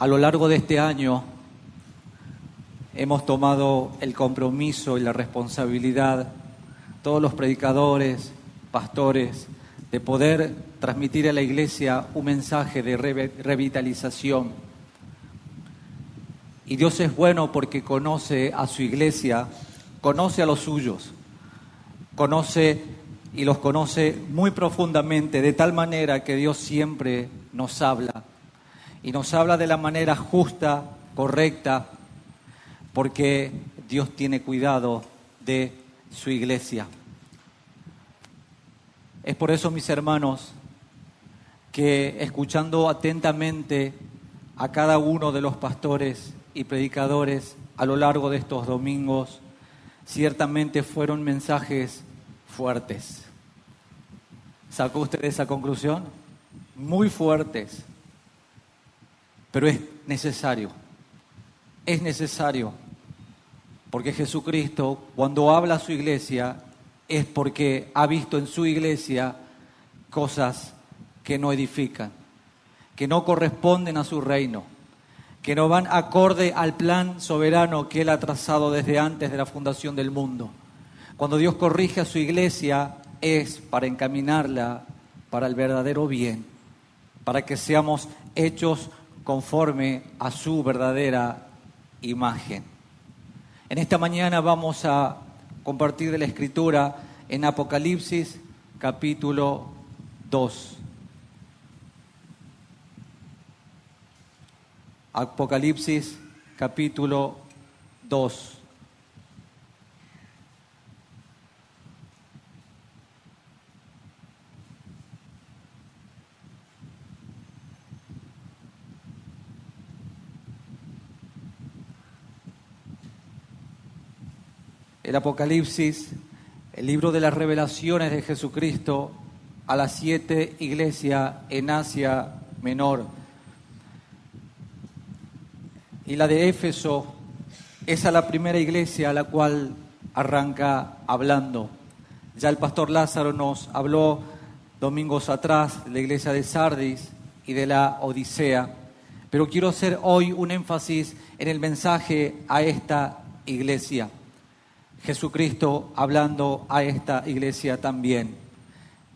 A lo largo de este año hemos tomado el compromiso y la responsabilidad, todos los predicadores, pastores, de poder transmitir a la iglesia un mensaje de revitalización. Y Dios es bueno porque conoce a su iglesia, conoce a los suyos, conoce y los conoce muy profundamente, de tal manera que Dios siempre nos habla. Y nos habla de la manera justa, correcta, porque Dios tiene cuidado de su iglesia. Es por eso, mis hermanos, que escuchando atentamente a cada uno de los pastores y predicadores a lo largo de estos domingos, ciertamente fueron mensajes fuertes. ¿Sacó usted esa conclusión? Muy fuertes. Pero es necesario, porque Jesucristo, cuando habla a su iglesia, es porque ha visto en su iglesia cosas que no edifican, que no corresponden a su reino, que no van acorde al plan soberano que Él ha trazado desde antes de la fundación del mundo. Cuando Dios corrige a su iglesia, es para encaminarla para el verdadero bien, para que seamos hechos conforme a su verdadera imagen. En esta mañana vamos a compartir de la Escritura en Apocalipsis capítulo 2. Apocalipsis capítulo 2. El Apocalipsis, el libro de las revelaciones de Jesucristo a las 7 iglesias en Asia Menor. Y la de Éfeso, esa es la primera iglesia a la cual arranca hablando. Ya el pastor Lázaro nos habló domingos atrás de la iglesia de Sardis y de la Odisea, pero quiero hacer hoy un énfasis en el mensaje a esta iglesia. Jesucristo hablando a esta iglesia también.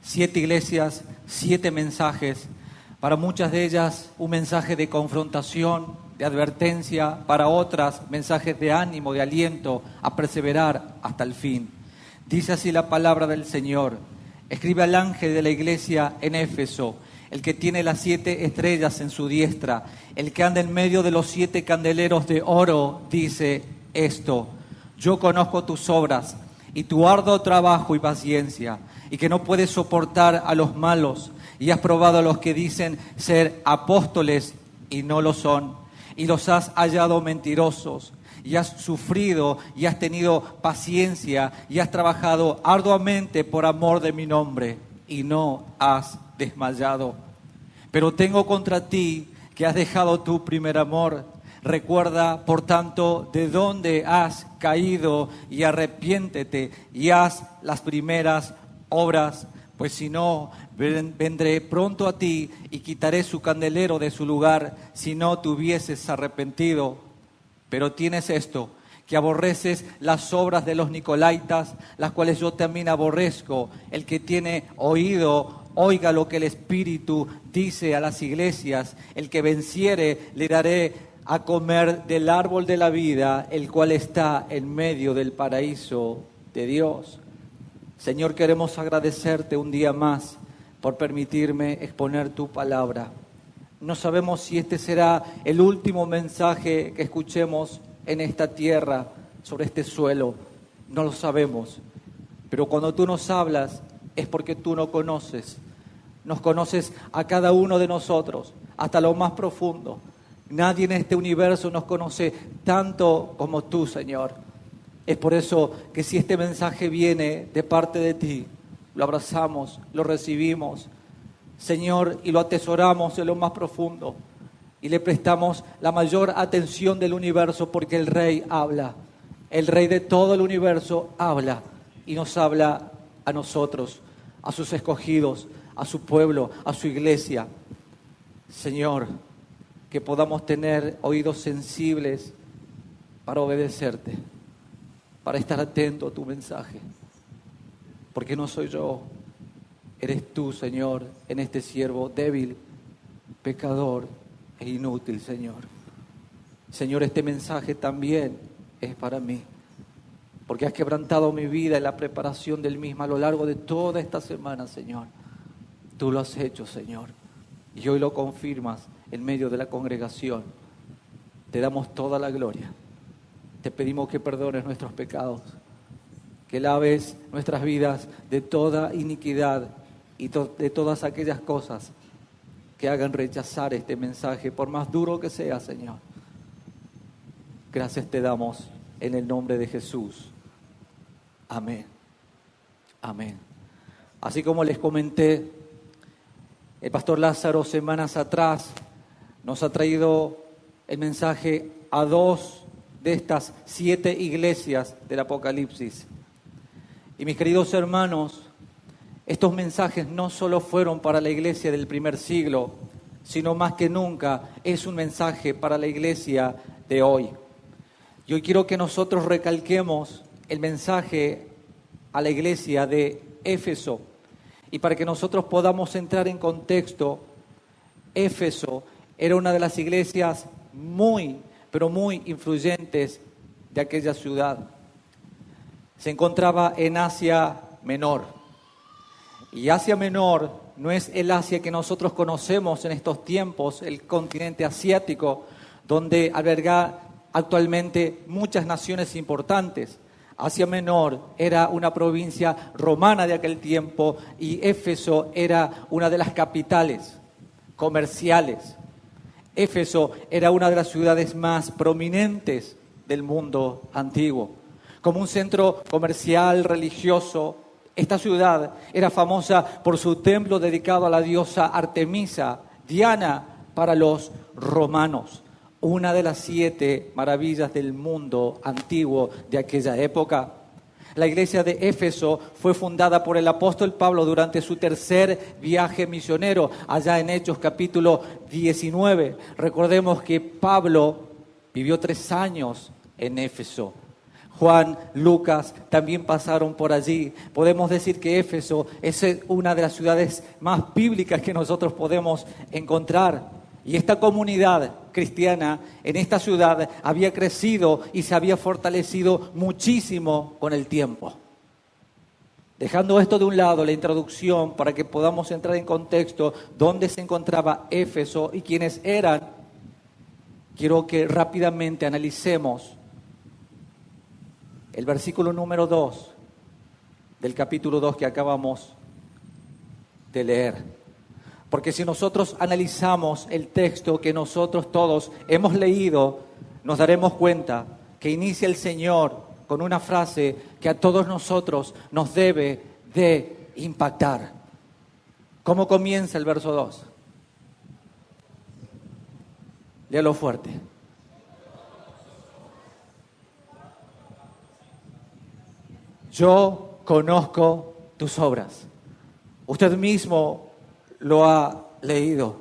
7 iglesias, 7 mensajes, para muchas de ellas un mensaje de confrontación, de advertencia, para otras mensajes de ánimo, de aliento a perseverar hasta el fin. Dice así la palabra del Señor: escribe al ángel de la iglesia en Éfeso, el que tiene las 7 estrellas en su diestra, el que anda en medio de los 7 candeleros de oro, dice esto: yo conozco tus obras y tu arduo trabajo y paciencia, y que no puedes soportar a los malos, y has probado a los que dicen ser apóstoles y no lo son, y los has hallado mentirosos, y has sufrido y has tenido paciencia, y has trabajado arduamente por amor de mi nombre, y no has desmayado. Pero tengo contra ti que has dejado tu primer amor. Recuerda, por tanto, de dónde has caído y arrepiéntete y haz las primeras obras, pues si no, vendré pronto a ti y quitaré su candelero de su lugar si no te hubieses arrepentido. Pero tienes esto, que aborreces las obras de los nicolaitas, las cuales yo también aborrezco. El que tiene oído, oiga lo que el Espíritu dice a las iglesias. El que venciere, le daré a comer del árbol de la vida, el cual está en medio del paraíso de Dios. Señor, queremos agradecerte un día más por permitirme exponer tu palabra. No sabemos si este será el último mensaje que escuchemos en esta tierra, sobre este suelo. No lo sabemos. Pero cuando tú nos hablas es porque tú nos conoces. Nos conoces a cada uno de nosotros, hasta lo más profundo. Nadie en este universo nos conoce tanto como tú, Señor. Es por eso que si este mensaje viene de parte de ti, lo abrazamos, lo recibimos, Señor, y lo atesoramos en lo más profundo. Y le prestamos la mayor atención del universo porque el Rey habla. El Rey de todo el universo habla y nos habla a nosotros, a sus escogidos, a su pueblo, a su iglesia. Señor, que podamos tener oídos sensibles para obedecerte, para estar atento a tu mensaje. Porque no soy yo, eres tú, Señor, en este siervo débil, pecador e inútil, Señor. Señor, este mensaje también es para mí, porque has quebrantado mi vida en la preparación del mismo a lo largo de toda esta semana, Señor. Tú lo has hecho, Señor, y hoy lo confirmas en medio de la congregación. Te damos toda la gloria. Te pedimos que perdones nuestros pecados, que laves nuestras vidas de toda iniquidad y de todas aquellas cosas que hagan rechazar este mensaje, por más duro que sea, Señor. Gracias te damos en el nombre de Jesús. Amén. Amén. Así como les comenté, el pastor Lázaro semanas atrás nos ha traído el mensaje a 2 de estas 7 iglesias del Apocalipsis. Y mis queridos hermanos, estos mensajes no solo fueron para la iglesia del primer siglo, sino más que nunca es un mensaje para la iglesia de hoy. Y hoy quiero que nosotros recalquemos el mensaje a la iglesia de Éfeso. Y para que nosotros podamos entrar en contexto, Éfeso era una de las iglesias muy, pero muy influyentes de aquella ciudad. Se encontraba en Asia Menor. Y Asia Menor no es el Asia que nosotros conocemos en estos tiempos, el continente asiático, donde alberga actualmente muchas naciones importantes. Asia Menor era una provincia romana de aquel tiempo y Éfeso era una de las capitales comerciales. Éfeso era una de las ciudades más prominentes del mundo antiguo. Como un centro comercial, religioso, esta ciudad era famosa por su templo dedicado a la diosa Artemisa, Diana para los romanos. Una de las 7 maravillas del mundo antiguo de aquella época. La iglesia de Éfeso fue fundada por el apóstol Pablo durante su tercer viaje misionero, allá en Hechos capítulo 19. Recordemos que Pablo vivió 3 años en Éfeso. Juan, Lucas también pasaron por allí. Podemos decir que Éfeso es una de las ciudades más bíblicas que nosotros podemos encontrar. Y esta comunidad cristiana en esta ciudad había crecido y se había fortalecido muchísimo con el tiempo. Dejando esto de un lado, la introducción para que podamos entrar en contexto dónde se encontraba Éfeso y quiénes eran, quiero que rápidamente analicemos el versículo número 2 del capítulo 2 que acabamos de leer. Porque si nosotros analizamos el texto que nosotros todos hemos leído, nos daremos cuenta que inicia el Señor con una frase que a todos nosotros nos debe de impactar. ¿Cómo comienza el verso 2? Léalo fuerte. Yo conozco tus obras. Usted mismo lo ha leído.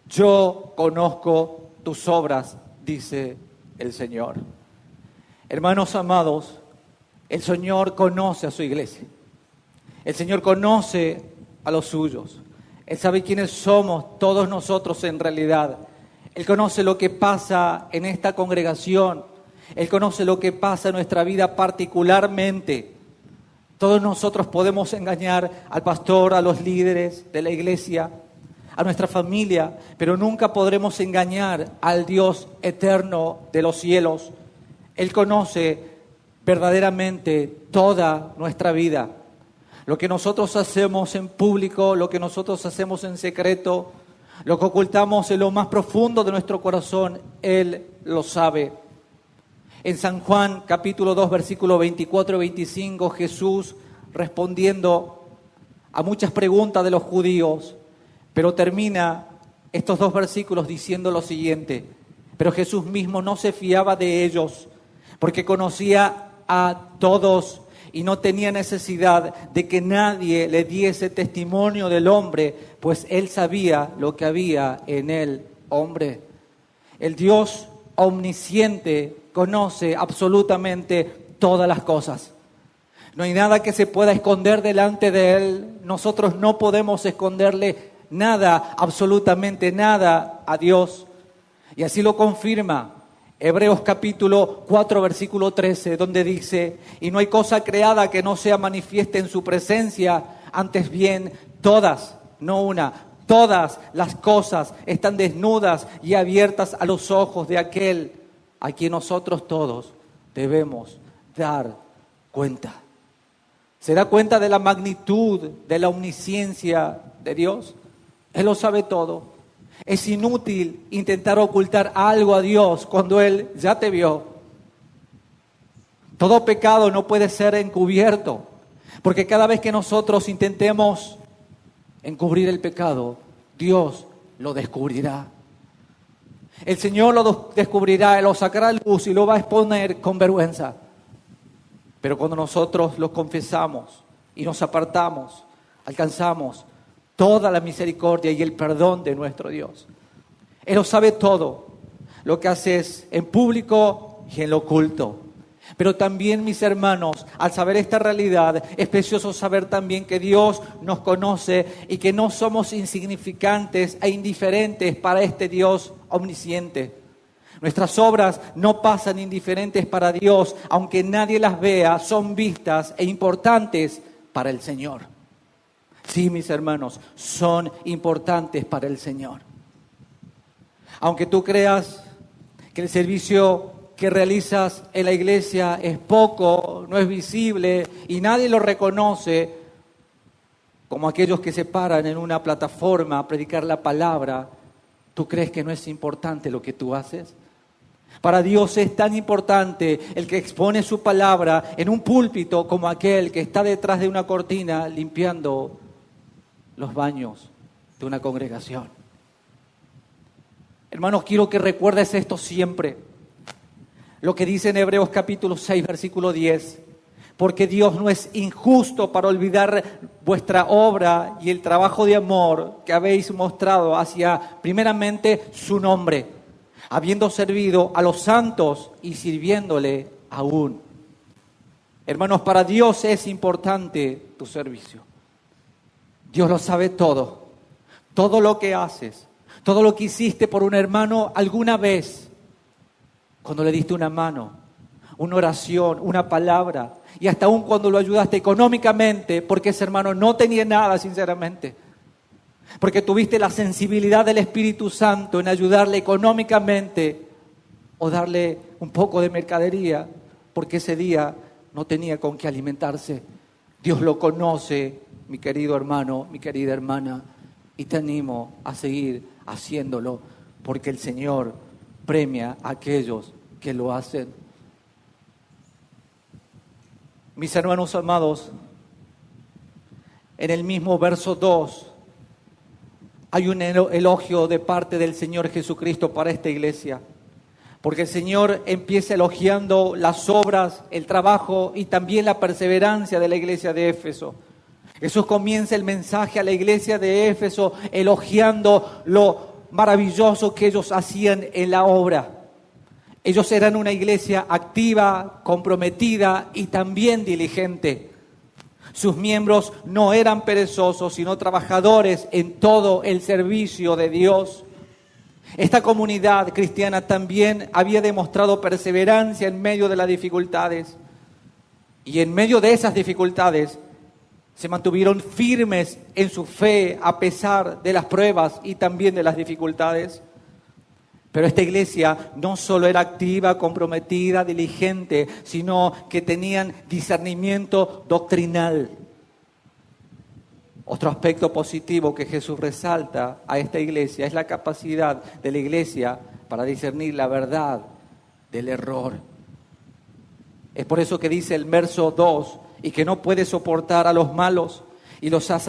Yo conozco tus obras, dice el Señor. Hermanos amados, el Señor conoce a su iglesia. El Señor conoce a los suyos. Él sabe quiénes somos todos nosotros en realidad. Él conoce lo que pasa en esta congregación. Él conoce lo que pasa en nuestra vida particularmente. Todos nosotros podemos engañar al pastor, a los líderes de la iglesia, a nuestra familia, pero nunca podremos engañar al Dios eterno de los cielos. Él conoce verdaderamente toda nuestra vida. Lo que nosotros hacemos en público, lo que nosotros hacemos en secreto, lo que ocultamos en lo más profundo de nuestro corazón, Él lo sabe. En San Juan, capítulo 2, versículo 24 y 25, Jesús respondiendo a muchas preguntas de los judíos, pero termina estos 2 versículos diciendo lo siguiente: pero Jesús mismo no se fiaba de ellos, porque conocía a todos y no tenía necesidad de que nadie le diese testimonio del hombre, pues Él sabía lo que había en el hombre. El Dios omnisciente conoce absolutamente todas las cosas. No hay nada que se pueda esconder delante de Él. Nosotros no podemos esconderle nada, absolutamente nada a Dios. Y así lo confirma Hebreos capítulo 4, versículo 13, donde dice: y no hay cosa creada que no sea manifiesta en su presencia, antes bien todas, no una, todas las cosas están desnudas y abiertas a los ojos de aquel a quien nosotros todos debemos dar cuenta. ¿Se da cuenta de la magnitud, de la omnisciencia de Dios? Él lo sabe todo. Es inútil intentar ocultar algo a Dios cuando Él ya te vio. Todo pecado no puede ser encubierto, porque cada vez que nosotros intentemos encubrir el pecado, Dios lo descubrirá. El Señor lo descubrirá, lo sacará a luz y lo va a exponer con vergüenza. Pero cuando nosotros lo confesamos y nos apartamos, alcanzamos toda la misericordia y el perdón de nuestro Dios. Él lo sabe todo, lo que haces en público y en lo oculto. Pero también, mis hermanos, al saber esta realidad, es precioso saber también que Dios nos conoce y que no somos insignificantes e indiferentes para este Dios omnisciente. Nuestras obras no pasan indiferentes para Dios, aunque nadie las vea, son vistas e importantes para el Señor. Sí, mis hermanos, son importantes para el Señor. Aunque tú creas que el servicio que realizas en la iglesia es poco, no es visible y nadie lo reconoce, como aquellos que se paran en una plataforma a predicar la palabra, ¿tú crees que no es importante lo que tú haces? Para Dios es tan importante el que expone su palabra en un púlpito como aquel que está detrás de una cortina limpiando los baños de una congregación. Hermanos, quiero que recuerdes esto siempre. Lo que dice en Hebreos capítulo 6, versículo 10. Porque Dios no es injusto para olvidar vuestra obra y el trabajo de amor que habéis mostrado hacia, primeramente, su nombre, habiendo servido a los santos y sirviéndole aún. Hermanos, para Dios es importante tu servicio. Dios lo sabe todo, todo lo que haces, todo lo que hiciste por un hermano alguna vez, cuando le diste una mano, una oración, una palabra, y hasta aún cuando lo ayudaste económicamente, porque ese hermano no tenía nada, sinceramente, porque tuviste la sensibilidad del Espíritu Santo en ayudarle económicamente o darle un poco de mercadería, porque ese día no tenía con qué alimentarse. Dios lo conoce, mi querido hermano, mi querida hermana, y te animo a seguir haciéndolo, porque el Señor premia a aquellos que lo hacen. Mis hermanos amados, en el mismo verso 2 hay un elogio de parte del Señor Jesucristo para esta iglesia, porque el Señor empieza elogiando las obras, el trabajo y también la perseverancia de la iglesia de Éfeso. Jesús comienza el mensaje a la iglesia de Éfeso elogiando lo maravilloso que ellos hacían en la obra. Ellos eran una iglesia activa, comprometida y también diligente. Sus miembros no eran perezosos, sino trabajadores en todo el servicio de Dios. Esta comunidad cristiana también había demostrado perseverancia en medio de las dificultades. Y en medio de esas dificultades se mantuvieron firmes en su fe a pesar de las pruebas y también de las dificultades. Pero esta iglesia no solo era activa, comprometida, diligente, sino que tenían discernimiento doctrinal. Otro aspecto positivo que Jesús resalta a esta iglesia es la capacidad de la iglesia para discernir la verdad del error. Es por eso que dice el verso 2, y que no puede soportar a los malos, y los has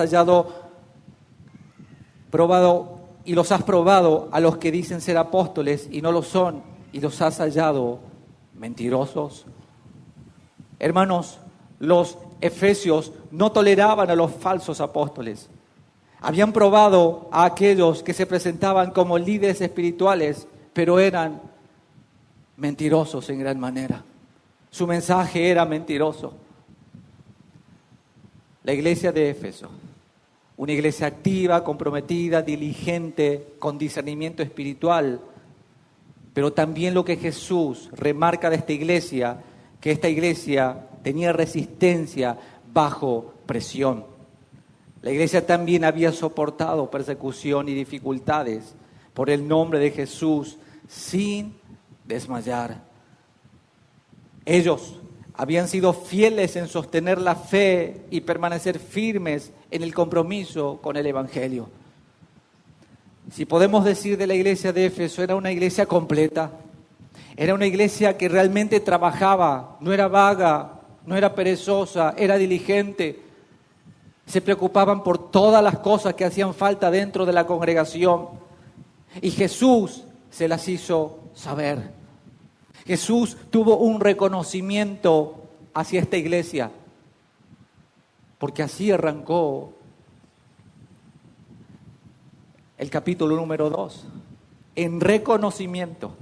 probado a los que dicen ser apóstoles y no lo son, y los has hallado mentirosos. Hermanos, los efesios no toleraban a los falsos apóstoles. Habían probado a aquellos que se presentaban como líderes espirituales, pero eran mentirosos en gran manera. Su mensaje era mentiroso. La iglesia de Éfeso, una iglesia activa, comprometida, diligente, con discernimiento espiritual, pero también lo que Jesús remarca de esta iglesia, que esta iglesia tenía resistencia bajo presión. La iglesia también había soportado persecución y dificultades por el nombre de Jesús sin desmayar. Ellos habían sido fieles en sostener la fe y permanecer firmes en el compromiso con el Evangelio. Si podemos decir de la iglesia de Éfeso, era una iglesia completa. Era una iglesia que realmente trabajaba, no era vaga, no era perezosa, era diligente. Se preocupaban por todas las cosas que hacían falta dentro de la congregación. Y Jesús se las hizo saber. Jesús tuvo un reconocimiento hacia esta iglesia, porque así arrancó el capítulo número 2, en reconocimiento.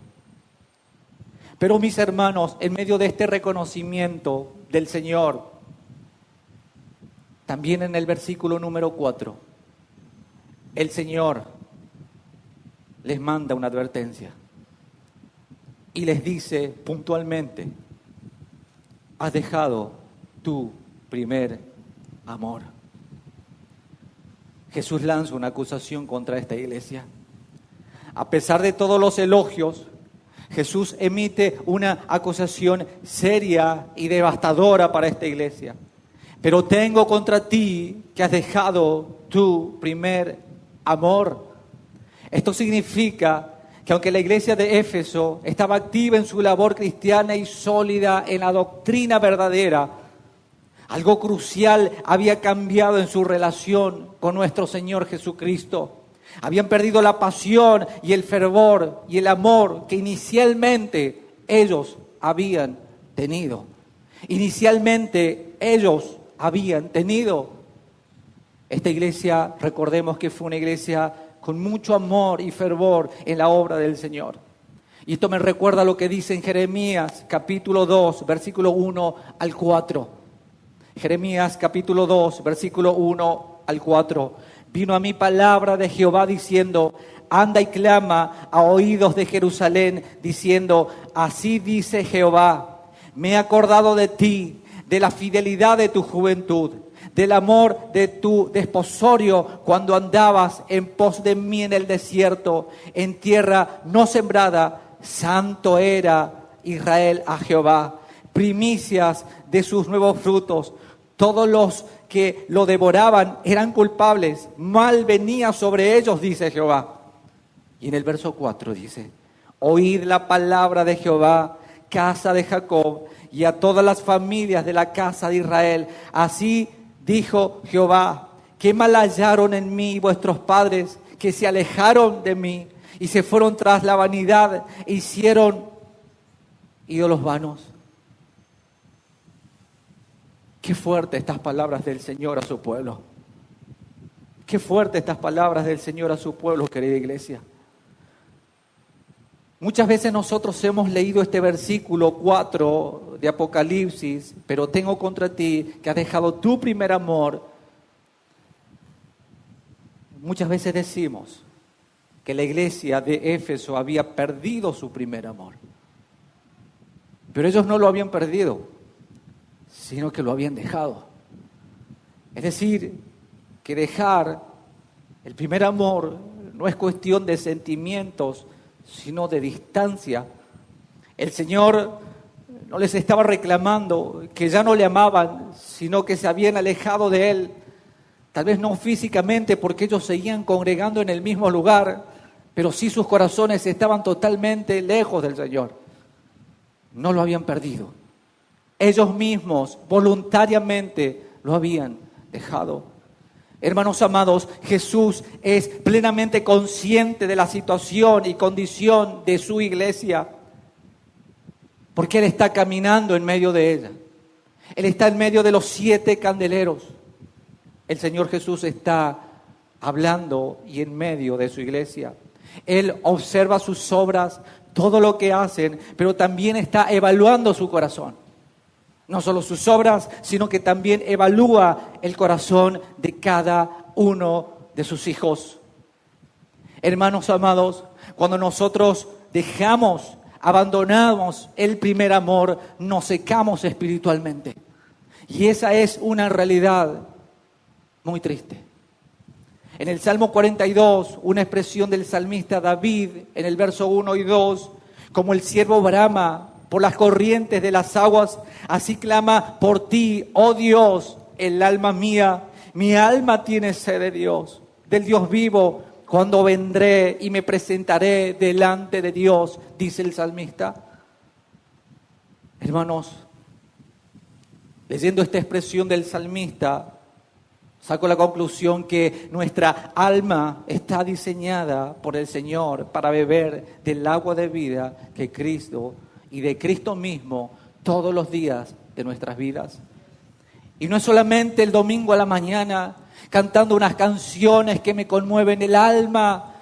Pero mis hermanos, en medio de este reconocimiento del Señor, también en el versículo número 4, el Señor les manda una advertencia y les dice puntualmente: has dejado tu primer amor. Jesús lanza una acusación contra esta iglesia. A pesar de todos los elogios, Jesús emite una acusación seria y devastadora para esta iglesia. Pero tengo contra ti que has dejado tu primer amor. Esto significa que aunque la iglesia de Éfeso estaba activa en su labor cristiana y sólida en la doctrina verdadera, algo crucial había cambiado en su relación con nuestro Señor Jesucristo. Habían perdido la pasión y el fervor y el amor que inicialmente ellos habían tenido. Inicialmente ellos habían tenido. Esta iglesia, recordemos que fue una iglesia con mucho amor y fervor en la obra del Señor. Y esto me recuerda lo que dice en Jeremías capítulo 2, versículo 1 al 4. Jeremías capítulo 2, versículo 1 al 4. Vino a mí palabra de Jehová diciendo: anda y clama a oídos de Jerusalén, diciendo: así dice Jehová, me he acordado de ti, de la fidelidad de tu juventud, del amor de tu desposorio cuando andabas en pos de mí en el desierto, en tierra no sembrada. Santo era Israel a Jehová, primicias de sus nuevos frutos. Todos los que lo devoraban eran culpables, mal venía sobre ellos, dice Jehová. Y en el verso 4 dice: oíd la palabra de Jehová, casa de Jacob, y a todas las familias de la casa de Israel. Así dijo Jehová: qué mal hallaron en mí vuestros padres, que se alejaron de mí y se fueron tras la vanidad e hicieron ídolos vanos. Qué fuerte estas palabras del Señor a su pueblo. Qué fuerte estas palabras del Señor a su pueblo, querida iglesia. Muchas veces nosotros hemos leído este versículo 4 de Apocalipsis: pero tengo contra ti que has dejado tu primer amor. Muchas veces decimos que la iglesia de Éfeso había perdido su primer amor. Pero ellos no lo habían perdido, sino que lo habían dejado. Es decir, que dejar el primer amor no es cuestión de sentimientos, sino de distancia. El Señor no les estaba reclamando que ya no le amaban, sino que se habían alejado de Él. Tal vez no físicamente, porque ellos seguían congregando en el mismo lugar, pero sí sus corazones estaban totalmente lejos del Señor. No lo habían perdido. Ellos mismos voluntariamente lo habían dejado. Hermanos amados, Jesús es plenamente consciente de la situación y condición de su iglesia, porque Él está caminando en medio de ella. Él está en medio de los 7 candeleros. El Señor Jesús está hablando y en medio de su iglesia. Él observa sus obras, todo lo que hacen, pero también está evaluando su corazón. No solo sus obras, sino que también evalúa el corazón de cada uno de sus hijos. Hermanos amados, cuando nosotros abandonamos el primer amor, nos secamos espiritualmente. Y esa es una realidad muy triste. En el Salmo 42, una expresión del salmista David, en el verso 1 y 2, como el ciervo brama por las corrientes de las aguas, así clama por ti, oh Dios, el alma mía. Mi alma tiene sed de Dios, del Dios vivo. Cuando vendré y me presentaré delante de Dios, dice el salmista. Hermanos, leyendo esta expresión del salmista, saco la conclusión que nuestra alma está diseñada por el Señor para beber del agua de vida que Cristo y de Cristo mismo todos los días de nuestras vidas. Y no es solamente el domingo a la mañana cantando unas canciones que me conmueven el alma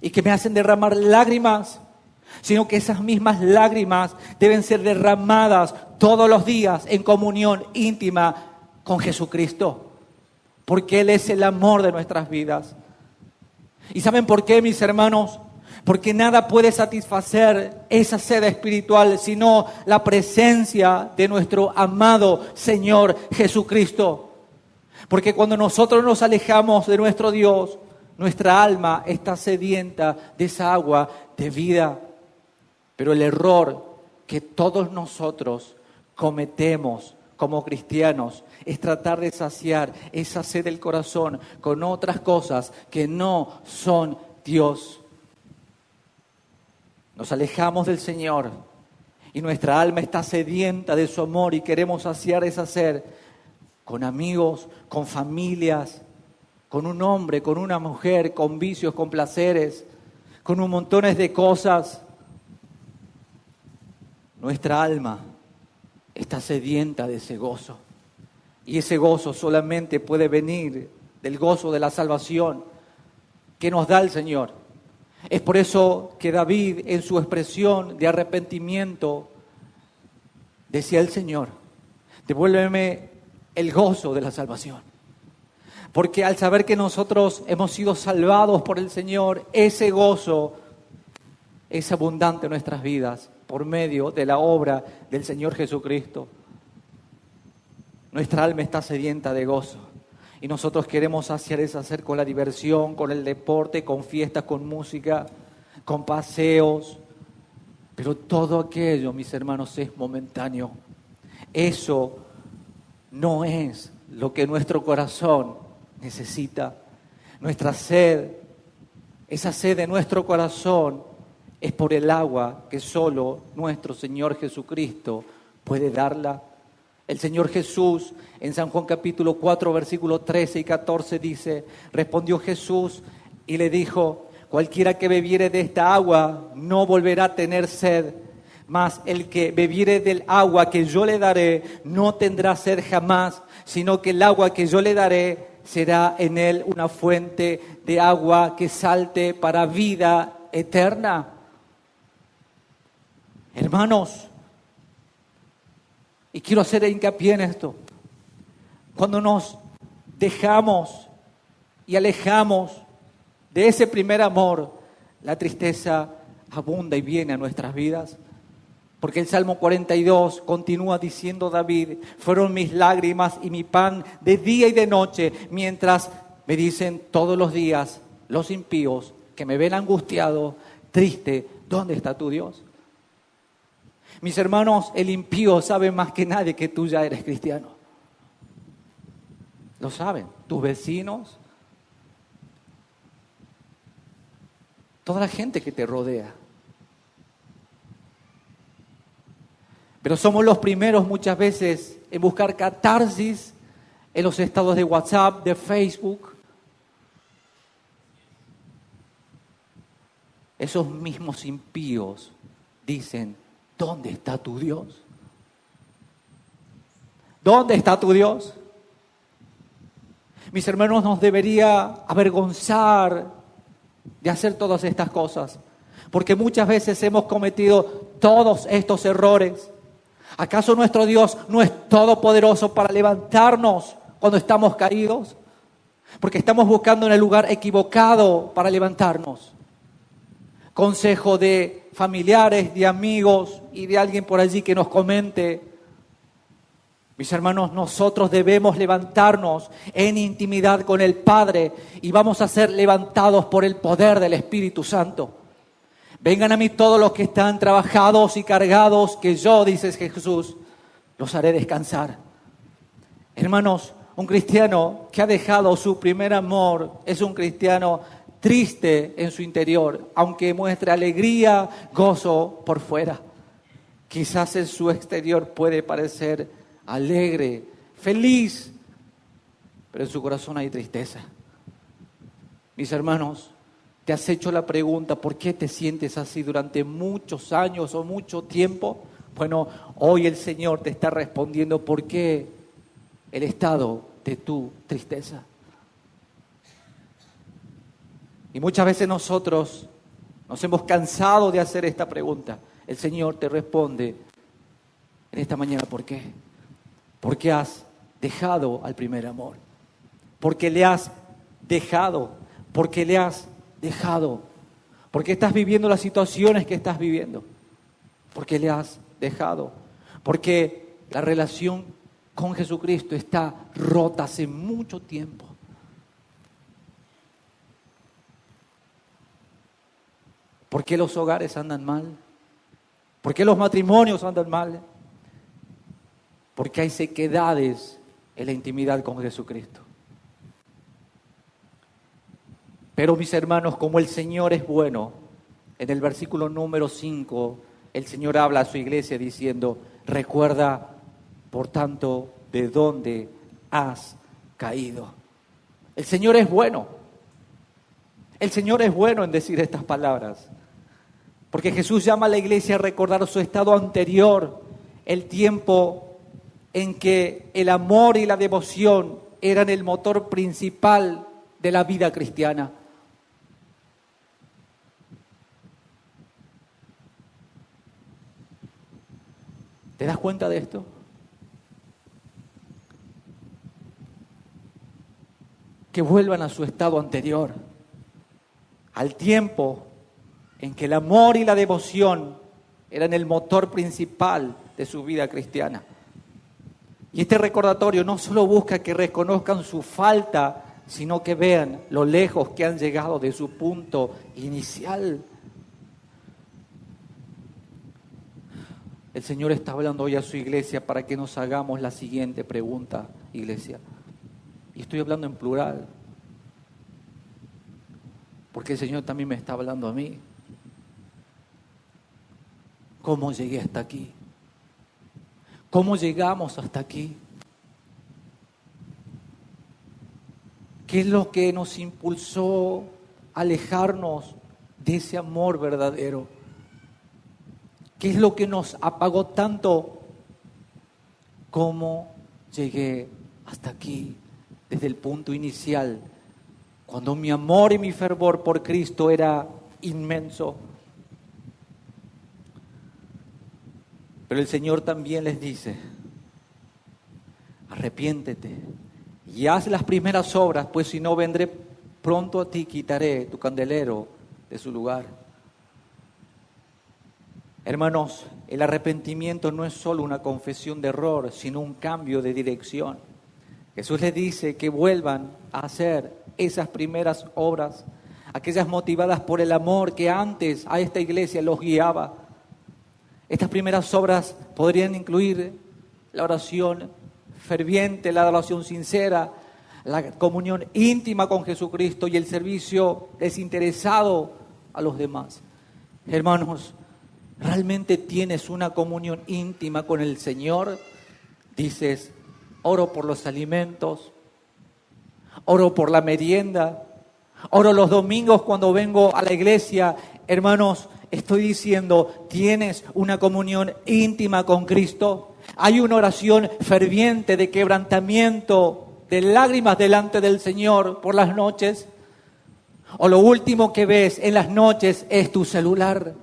y que me hacen derramar lágrimas, sino que esas mismas lágrimas deben ser derramadas todos los días en comunión íntima con Jesucristo. Porque Él es el amor de nuestras vidas. ¿Y saben por qué, mis hermanos? Porque nada puede satisfacer esa sed espiritual sino la presencia de nuestro amado Señor Jesucristo. Porque cuando nosotros nos alejamos de nuestro Dios, nuestra alma está sedienta de esa agua de vida. Pero el error que todos nosotros cometemos como cristianos es tratar de saciar esa sed del corazón con otras cosas que no son Dios. Nos alejamos del Señor y nuestra alma está sedienta de su amor y queremos saciar esa sed con amigos, con familias, con un hombre, con una mujer, con vicios, con placeres, con un montón de cosas. Nuestra alma está sedienta de ese gozo. Y ese gozo solamente puede venir del gozo de la salvación que nos da el Señor. Es por eso que David, en su expresión de arrepentimiento, decía al Señor: devuélveme el gozo de la salvación. Porque al saber que nosotros hemos sido salvados por el Señor, ese gozo es abundante en nuestras vidas por medio de la obra del Señor Jesucristo. Nuestra alma está sedienta de gozo y nosotros queremos saciar esa sed con la diversión, con el deporte, con fiestas, con música, con paseos. Pero todo aquello, mis hermanos, es momentáneo. Eso no es lo que nuestro corazón necesita. Nuestra sed, esa sed de nuestro corazón, es por el agua que solo nuestro Señor Jesucristo puede darla. El Señor Jesús en San Juan capítulo 4, versículos 13 y 14 dice: respondió Jesús y le dijo: cualquiera que bebiere de esta agua no volverá a tener sed, mas el que bebiere del agua que yo le daré no tendrá sed jamás, sino que el agua que yo le daré será en él una fuente de agua que salte para vida eterna. Hermanos, y quiero hacer hincapié en esto: cuando nos dejamos y alejamos de ese primer amor, la tristeza abunda y viene a nuestras vidas. Porque el Salmo 42 continúa diciendo David: fueron mis lágrimas y mi pan de día y de noche, mientras me dicen todos los días los impíos que me ven angustiado, triste, ¿dónde está tu Dios? Mis hermanos, el impío sabe más que nadie que tú ya eres cristiano. Lo saben, tus vecinos, toda la gente que te rodea. Pero somos los primeros muchas veces en buscar catarsis en los estados de WhatsApp, de Facebook. Esos mismos impíos dicen: ¿dónde está tu Dios? ¿Dónde está tu Dios? Mis hermanos, nos debería avergonzar de hacer todas estas cosas. Porque muchas veces hemos cometido todos estos errores. ¿Acaso nuestro Dios no es todopoderoso para levantarnos cuando estamos caídos? Porque estamos buscando en el lugar equivocado para levantarnos. Consejo de familiares, de amigos y de alguien por allí que nos comente. Mis hermanos, nosotros debemos levantarnos en intimidad con el Padre y vamos a ser levantados por el poder del Espíritu Santo. Vengan a mí todos los que están trabajados y cargados, que yo, dice Jesús, los haré descansar. Hermanos, un cristiano que ha dejado su primer amor es un cristiano triste en su interior, aunque muestre alegría, gozo por fuera. Quizás en su exterior puede parecer alegre, feliz, pero en su corazón hay tristeza. Mis hermanos, ¿te has hecho la pregunta por qué te sientes así durante muchos años o mucho tiempo? Bueno, hoy el Señor te está respondiendo por qué el estado de tu tristeza. Y muchas veces nosotros nos hemos cansado de hacer esta pregunta. El Señor te responde en esta mañana, ¿por qué? Porque has dejado al primer amor. Porque le has dejado. Porque le has dejado. Porque estás viviendo las situaciones que estás viviendo. Porque le has dejado. Porque la relación con Jesucristo está rota hace mucho tiempo. ¿Por qué los hogares andan mal? ¿Por qué los matrimonios andan mal? Porque hay sequedades en la intimidad con Jesucristo. Pero mis hermanos, como el Señor es bueno, en el versículo número 5, el Señor habla a su iglesia diciendo, recuerda, por tanto, de dónde has caído. El Señor es bueno. El Señor es bueno en decir estas palabras. Porque Jesús llama a la iglesia a recordar su estado anterior, el tiempo en que el amor y la devoción eran el motor principal de la vida cristiana. ¿Te das cuenta de esto? Que vuelvan a su estado anterior, al tiempo en que el amor y la devoción eran el motor principal de su vida cristiana. Y este recordatorio no solo busca que reconozcan su falta, sino que vean lo lejos que han llegado de su punto inicial. El Señor está hablando hoy a su iglesia para que nos hagamos la siguiente pregunta, iglesia. Y estoy hablando en plural, porque el Señor también me está hablando a mí. ¿Cómo llegué hasta aquí? ¿Cómo llegamos hasta aquí? ¿Qué es lo que nos impulsó a alejarnos de ese amor verdadero? ¿Qué es lo que nos apagó tanto? ¿Cómo llegué hasta aquí desde el punto inicial, cuando mi amor y mi fervor por Cristo era inmenso? Pero el Señor también les dice, arrepiéntete y haz las primeras obras, pues si no vendré pronto a ti y quitaré tu candelero de su lugar. Hermanos, el arrepentimiento no es solo una confesión de error, sino un cambio de dirección. Jesús les dice que vuelvan a hacer esas primeras obras, aquellas motivadas por el amor que antes a esta iglesia los guiaba. Estas primeras obras podrían incluir la oración ferviente, la oración sincera, la comunión íntima con Jesucristo y el servicio desinteresado a los demás. Hermanos, ¿realmente tienes una comunión íntima con el Señor? Dices, oro por los alimentos, oro por la merienda, oro los domingos cuando vengo a la iglesia. Hermanos, estoy diciendo, ¿tienes una comunión íntima con Cristo? ¿Hay una oración ferviente de quebrantamiento, de lágrimas delante del Señor por las noches? ¿O lo último que ves en las noches es tu celular?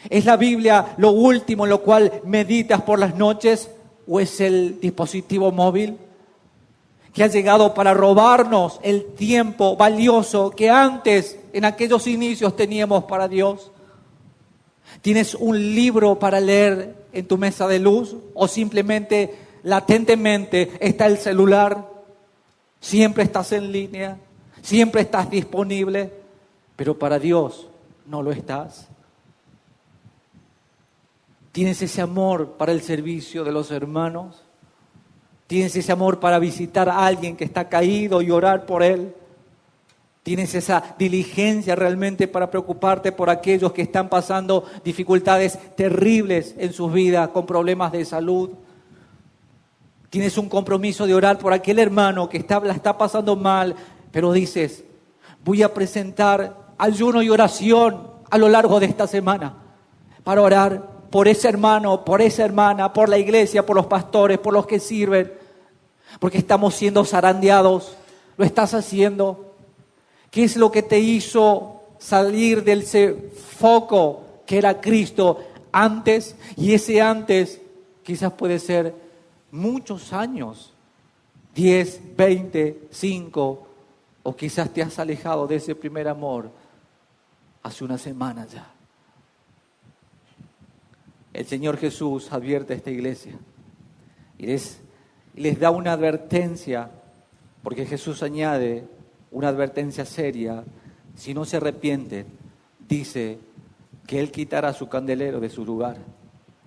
¿Es la Biblia lo último en lo cual meditas por las noches o es el dispositivo móvil que ha llegado para robarnos el tiempo valioso que antes, en aquellos inicios, teníamos para Dios? ¿Tienes un libro para leer en tu mesa de luz o simplemente, latentemente, está el celular? Siempre estás en línea, siempre estás disponible, pero para Dios no lo estás. ¿Tienes ese amor para el servicio de los hermanos? ¿Tienes ese amor para visitar a alguien que está caído y orar por él? ¿Tienes esa diligencia realmente para preocuparte por aquellos que están pasando dificultades terribles en sus vidas, con problemas de salud? ¿Tienes un compromiso de orar por aquel hermano que la está pasando mal, pero dices, voy a presentar ayuno y oración a lo largo de esta semana para orar por ese hermano, por esa hermana, por la iglesia, por los pastores, por los que sirven, porque estamos siendo zarandeados? ¿Lo estás haciendo? ¿Qué es lo que te hizo salir del foco que era Cristo antes? Y ese antes quizás puede ser muchos años, 10, 20, 5, o quizás te has alejado de ese primer amor hace una semana ya. El Señor Jesús advierte a esta iglesia y les da una advertencia, porque Jesús añade una advertencia seria. Si no se arrepienten, dice que Él quitará su candelero de su lugar.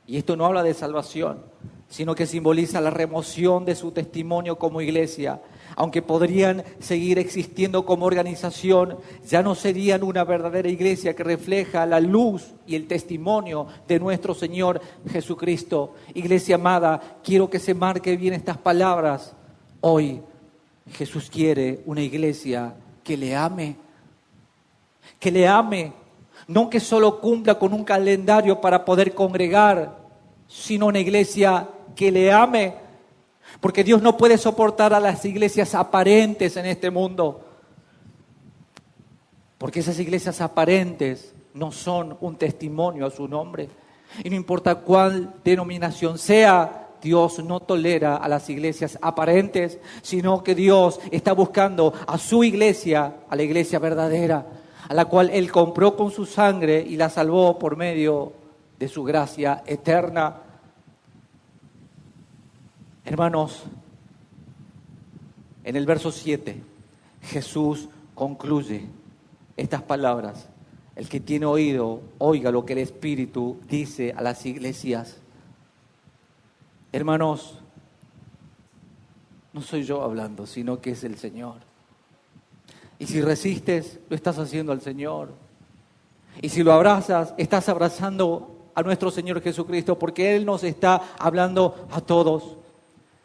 Y esto no habla de salvación, sino que simboliza la remoción de su testimonio como iglesia. Aunque podrían seguir existiendo como organización, ya no serían una verdadera iglesia que refleja la luz y el testimonio de nuestro Señor Jesucristo. Iglesia amada, quiero que se marque bien estas palabras. Hoy Jesús quiere una iglesia que le ame. Que le ame, no que solo cumpla con un calendario para poder congregar, sino una iglesia que le ame. Porque Dios no puede soportar a las iglesias aparentes en este mundo. Porque esas iglesias aparentes no son un testimonio a su nombre. Y no importa cuál denominación sea, Dios no tolera a las iglesias aparentes, sino que Dios está buscando a su iglesia, a la iglesia verdadera, a la cual Él compró con su sangre y la salvó por medio de su gracia eterna. Hermanos, en el verso 7, Jesús concluye estas palabras. El que tiene oído, oiga lo que el Espíritu dice a las iglesias. Hermanos, no soy yo hablando, sino que es el Señor. Y si resistes, lo estás haciendo al Señor. Y si lo abrazas, estás abrazando a nuestro Señor Jesucristo, porque Él nos está hablando a todos.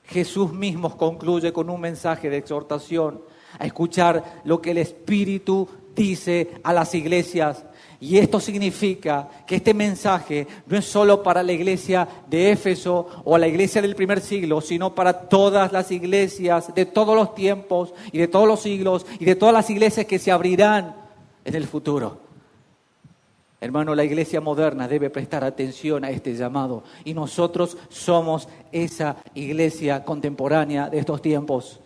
Jesús mismo concluye con un mensaje de exhortación a escuchar lo que el Espíritu dice a las iglesias. Y esto significa que este mensaje no es solo para la iglesia de Éfeso o la iglesia del primer siglo, sino para todas las iglesias de todos los tiempos y de todos los siglos y de todas las iglesias que se abrirán en el futuro. Hermano, la iglesia moderna debe prestar atención a este llamado y nosotros somos esa iglesia contemporánea de estos tiempos.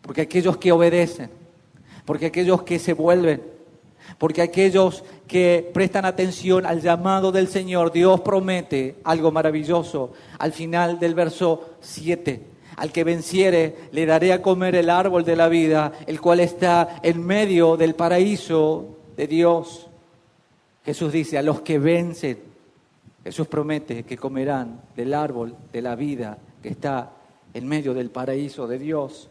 Porque aquellos que obedecen, porque aquellos que se vuelven, porque aquellos que prestan atención al llamado del Señor, Dios promete algo maravilloso. Al final del verso 7, al que venciere le daré a comer el árbol de la vida, el cual está en medio del paraíso de Dios. Jesús dice, a los que vencen, Jesús promete que comerán del árbol de la vida que está en medio del paraíso de Dios.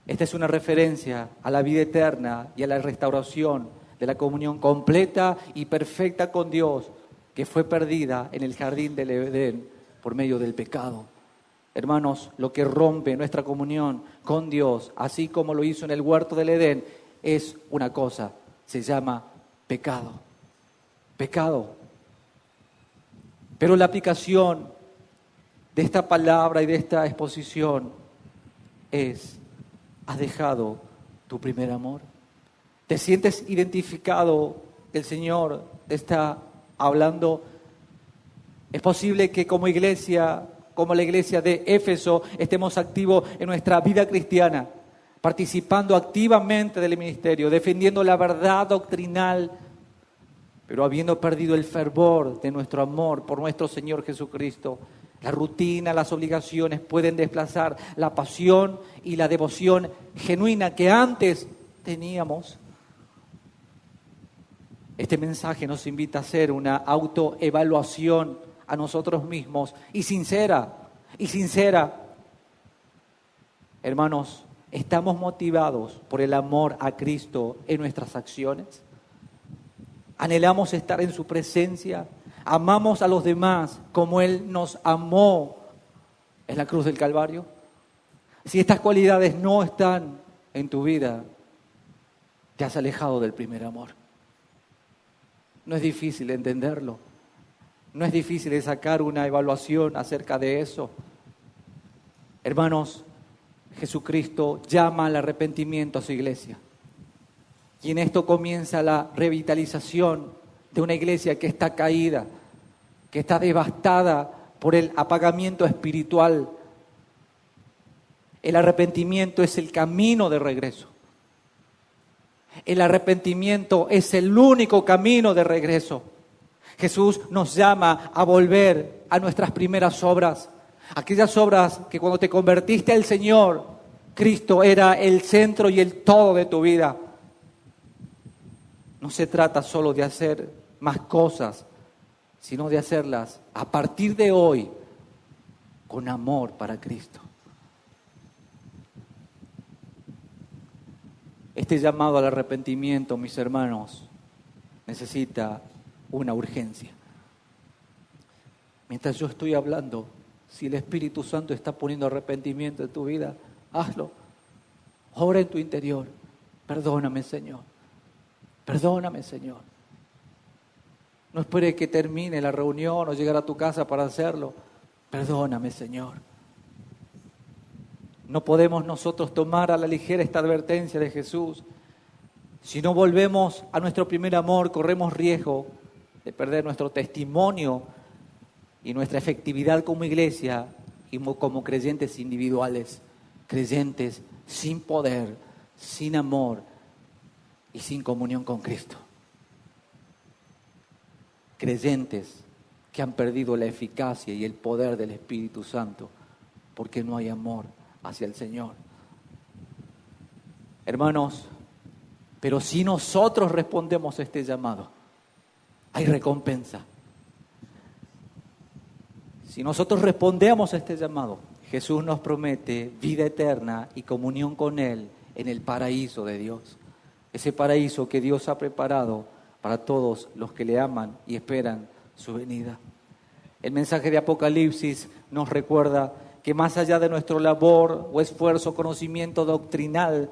Esta es una referencia a la vida eterna y a la restauración de la comunión completa y perfecta con Dios que fue perdida en el jardín del Edén por medio del pecado. Hermanos, lo que rompe nuestra comunión con Dios, así como lo hizo en el huerto del Edén, es una cosa, se llama pecado. Pecado. Pero la aplicación de esta palabra y de esta exposición es: has dejado tu primer amor? ¿Te sientes identificado? El Señor te está hablando. Es posible que como iglesia, como la iglesia de Éfeso, estemos activos en nuestra vida cristiana, participando activamente del ministerio, defendiendo la verdad doctrinal, pero habiendo perdido el fervor de nuestro amor por nuestro Señor Jesucristo. La rutina, las obligaciones pueden desplazar la pasión y la devoción genuina que antes teníamos. Este mensaje nos invita a hacer una autoevaluación a nosotros mismos y sincera. Hermanos, ¿estamos motivados por el amor a Cristo en nuestras acciones? ¿Anhelamos estar en su presencia? ¿Amamos a los demás como Él nos amó en la cruz del Calvario? Si estas cualidades no están en tu vida, te has alejado del primer amor. No es difícil entenderlo. No es difícil sacar una evaluación acerca de eso. Hermanos, Jesucristo llama al arrepentimiento a su iglesia. Y en esto comienza la revitalización de una iglesia que está caída, que está devastada por el apagamiento espiritual. El arrepentimiento es el camino de regreso. El arrepentimiento es el único camino de regreso. Jesús nos llama a volver a nuestras primeras obras, aquellas obras que cuando te convertiste al Señor, Cristo era el centro y el todo de tu vida. No se trata solo de hacer más cosas, sino de hacerlas a partir de hoy con amor para Cristo. Este llamado al arrepentimiento, mis hermanos, necesita una urgencia. Mientras yo estoy hablando, si el Espíritu Santo está poniendo arrepentimiento en tu vida, hazlo. Ora en tu interior. Perdóname, Señor. Perdóname, Señor. No esperes que termine la reunión o llegar a tu casa para hacerlo. Perdóname, Señor. No podemos nosotros tomar a la ligera esta advertencia de Jesús. Si no volvemos a nuestro primer amor, corremos riesgo de perder nuestro testimonio y nuestra efectividad como iglesia y como creyentes individuales, creyentes sin poder, sin amor y sin comunión con Cristo. Creyentes que han perdido la eficacia y el poder del Espíritu Santo porque no hay amor hacia el Señor. Hermanos, pero si nosotros respondemos a este llamado, hay recompensa. Si nosotros respondemos a este llamado, Jesús nos promete vida eterna y comunión con Él en el paraíso de Dios. Ese paraíso que Dios ha preparado para todos los que le aman y esperan su venida. El mensaje de Apocalipsis nos recuerda que más allá de nuestro labor o esfuerzo, conocimiento doctrinal,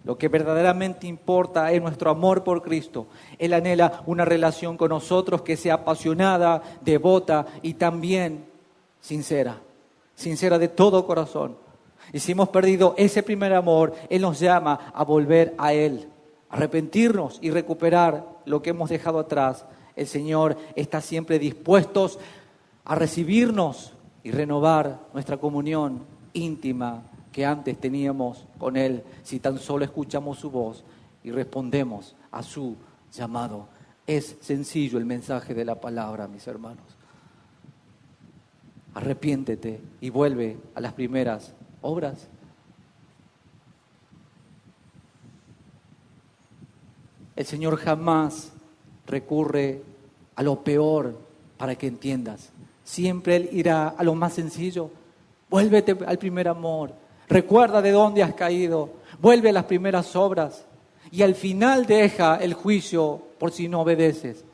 lo que verdaderamente importa es nuestro amor por Cristo. Él anhela una relación con nosotros que sea apasionada, devota y también sincera de todo corazón. Y si hemos perdido ese primer amor, Él nos llama a volver a Él, a arrepentirnos y recuperar lo que hemos dejado atrás. El Señor está siempre dispuesto a recibirnos y renovar nuestra comunión íntima que antes teníamos con Él, si tan solo escuchamos su voz y respondemos a su llamado. Es sencillo el mensaje de la palabra, mis hermanos. Arrepiéntete y vuelve a las primeras obras. El Señor jamás recurre a lo peor para que entiendas. Siempre Él irá a lo más sencillo. Vuélvete al primer amor. Recuerda de dónde has caído. Vuelve a las primeras obras. Y al final deja el juicio por si no obedeces.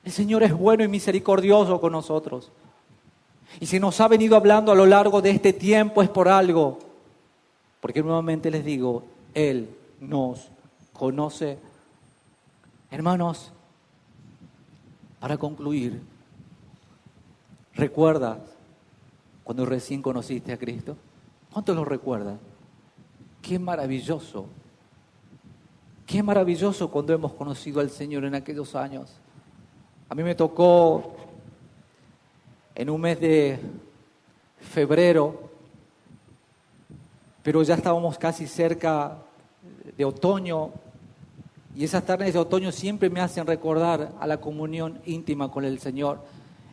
El Señor es bueno y misericordioso con nosotros. Y si nos ha venido hablando a lo largo de este tiempo es por algo. Porque nuevamente les digo, Él nos conoce. Hermanos, para concluir, ¿recuerdas cuando recién conociste a Cristo? ¿Cuántos lo recuerdan? Qué maravilloso Qué maravilloso cuando hemos conocido al Señor en aquellos años. A mí me tocó en un mes de febrero, pero ya estábamos casi cerca de otoño, y esas tardes de otoño siempre me hacen recordar a la comunión íntima con el Señor.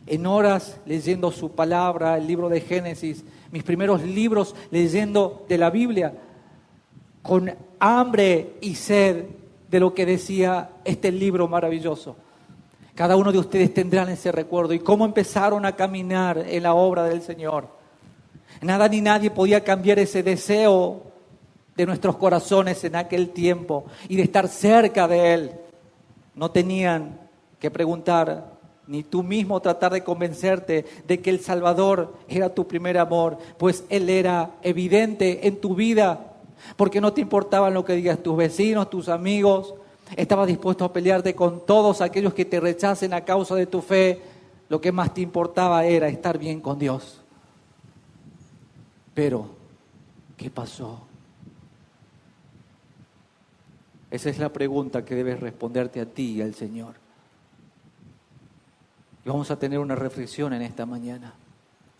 En horas leyendo su palabra, el libro de Génesis, mis primeros libros leyendo de la Biblia, con hambre y sed de lo que decía este libro maravilloso. Cada uno de ustedes tendrán ese recuerdo y cómo empezaron a caminar en la obra del Señor. Nada ni nadie podía cambiar ese deseo de nuestros corazones en aquel tiempo y de estar cerca de Él. No tenían que preguntar, ni tú mismo tratar de convencerte de que el Salvador era tu primer amor, pues Él era evidente en tu vida, porque no te importaban lo que digas tus vecinos, tus amigos. Estabas dispuesto a pelearte con todos aquellos que te rechacen a causa de tu fe. Lo que más te importaba era estar bien con Dios. Pero, ¿qué pasó? Esa es la pregunta que debes responderte a ti y al Señor. Y vamos a tener una reflexión en esta mañana.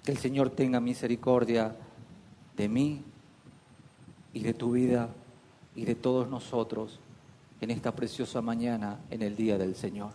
Que el Señor tenga misericordia de mí y de tu vida y de todos nosotros en esta preciosa mañana, en el día del Señor.